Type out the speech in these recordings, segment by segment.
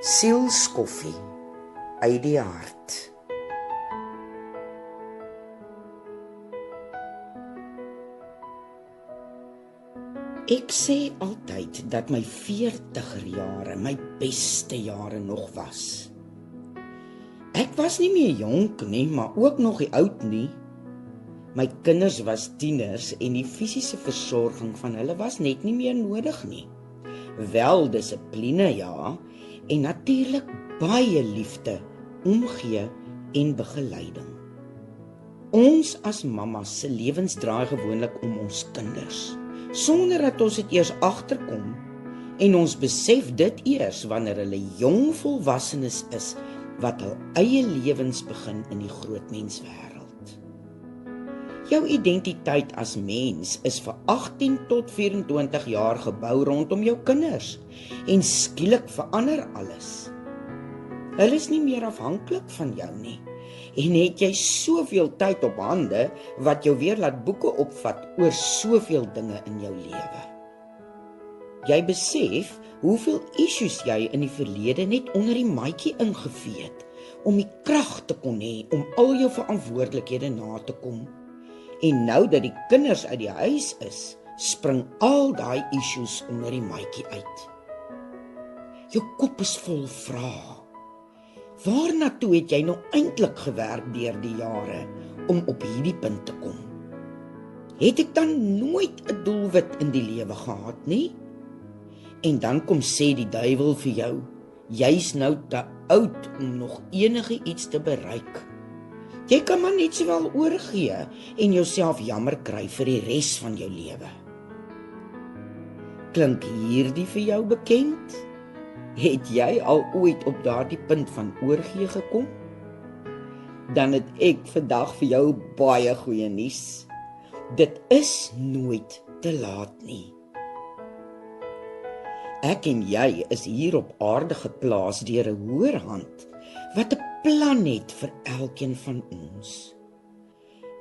Sielskoffie uit die hart. Ek sê altyd dat my 40er jare my beste jare nog was. Ek was nie meer jonk nie, maar ook nog nie oud nie. My kinders was tieners en die fisiese versorging van hulle was net nie meer nodig nie. Wel dissipline, ja, en natuurlik baie liefde, omgee en begeleiding. Ons as mammas se lewens draai gewoonlik om ons kinders, sonder dat ons dit eers agterkom, en ons besef dit eers wanneer hulle jong volwassenes is, wat hul eie lewens begin in die grootmenswêreld. Jou identiteit as mens is vir 18 tot 24 jaar gebou rondom jou kinders, en skielik verander alles. Hulle is nie meer afhanklik van jou nie, en het jy soveel tyd op hande, wat jou weer laat boeke opvat oor soveel dinge in jou lewe. Jy besef hoeveel issues jy in die verlede net onder die maatjie ingevee het, om die krag te kon hê om al jou verantwoordelikhede na te kom. En nou dat die kinders uit die huis is, spring al daai issues onder die maatjie uit. Jou kop is vol vrae. Waarna toe het jy nou eintlik gewerk deur die jare om op hierdie punt te kom? Het ek dan nooit 'n doelwit in die lewe gehad nie? En dan kom sê die duiwel vir jou, jy's nou te oud om nog enige iets te bereik. Jy kan maar net sowel oorgee en jouself jammer kry vir die res van jou lewe. Klink hierdie vir jou bekend? Het jy al ooit op daardie punt van oorgee gekom? Dan het ek vandag vir jou baie goeie nuus. Dit is nooit te laat nie. Ek en jy is hier op aarde geplaas deur 'n hoër hand, wat 'n plan het vir elkeen van ons.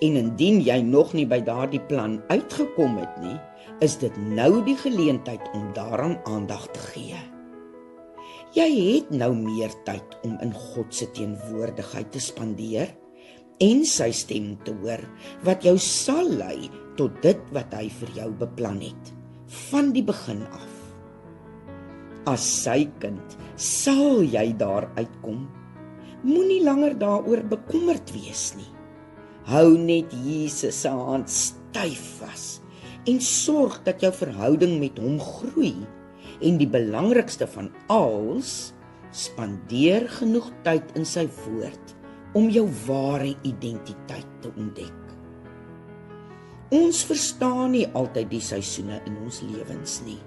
En indien jy nog nie by daardie plan uitgekom het nie, is dit nou die geleentheid om daaraan aandag te gee. Jy het nou meer tyd om in God se teenwoordigheid te spandeer en sy stem te hoor, wat jou sal lei tot dit wat hy vir jou beplan het, van die begin af. As sy kind sal jy daar uitkom. Moenie langer daaroor bekommerd wees nie. Hou net Jesus se hand styf vas en sorg dat jou verhouding met hom groei. En die belangrikste van alles, spandeer genoeg tyd in sy woord om jou ware identiteit te ontdek. Ons verstaan nie altyd die seisoene in ons lewens nie,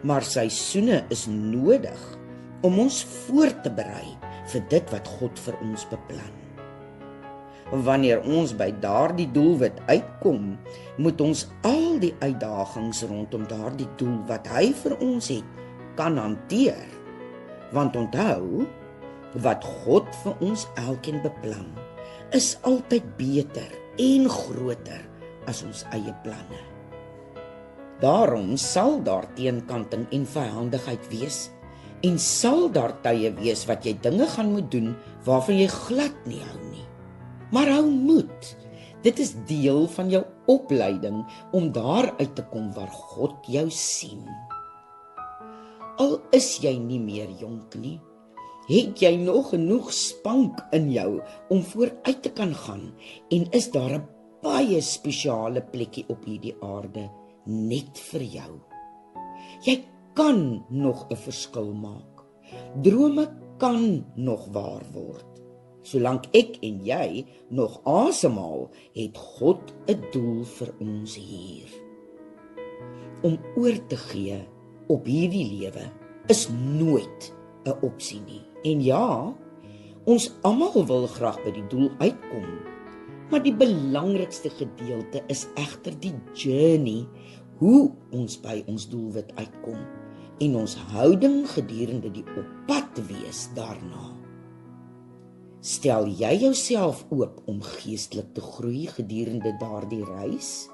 maar seisoene is nodig om ons voor te berei vir dit wat God vir ons beplan. Wanneer ons by daardie doelwit uitkom, moet ons al die uitdagings rondom daardie doel wat hy vir ons het, kan hanteer. Want onthou, wat God vir ons elkeen beplan, is altyd beter en groter as ons eie planne. Daarom sal daar teenkanting en vyhandigheid wees, en sal daar tye wees wat jy dinge gaan moet doen waarvan jy glad nie hou nie. Maar hou moed, dit is deel van jou opleiding om daar uit te kom waar God jou sien. Al is jy nie meer jonk nie, het jy nog genoeg spank in jou om vooruit te kan gaan, en is daar 'n baie spesiale plekkie op hierdie aarde net vir jou. Jy kan nog 'n verskil maak. Drome kan nog waar word. Solank ek en jy nog asemhaal, het God 'n doel vir ons hier. Om oor te gee op hierdie lewe is nooit 'n opsie nie. En ja, ons almal wil graag by die doel uitkom, maar die belangrikste gedeelte is egter die journey, hoe ons by ons doelwit uitkom, en ons houding gedurende die oppad wees daarna. Stel jy jouself oop om geestelik te groei gedurende daardie reis,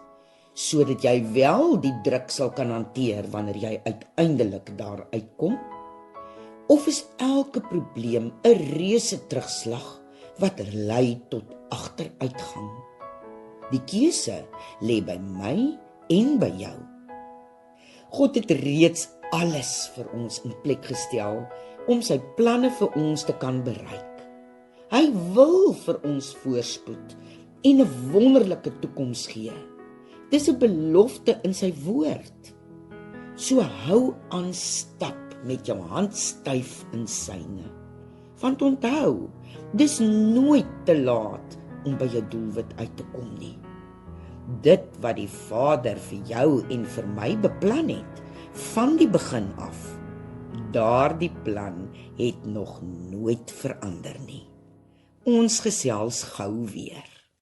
sodat jy wel die druk sal kan hanteer wanneer jy uiteindelik daar uitkom? Of is elke probleem 'n reuse terugslag wat lei tot agteruitgang? Die keuse lê by my en by jou. God het reeds alles vir ons in plek gestel om sy planne vir ons te kan bereik. Hy wil vir ons voorspoed en 'n wonderlike toekoms gee. Dis 'n belofte in sy woord. So hou aan stap met jou hand styf in syne. Want onthou, dis nooit te laat om by jou doelwit uit te kom nie. Dit wat die Vader vir jou en vir my beplan het, van die begin af, daardie plan het nog nooit verander nie. Ons gesels gou weer.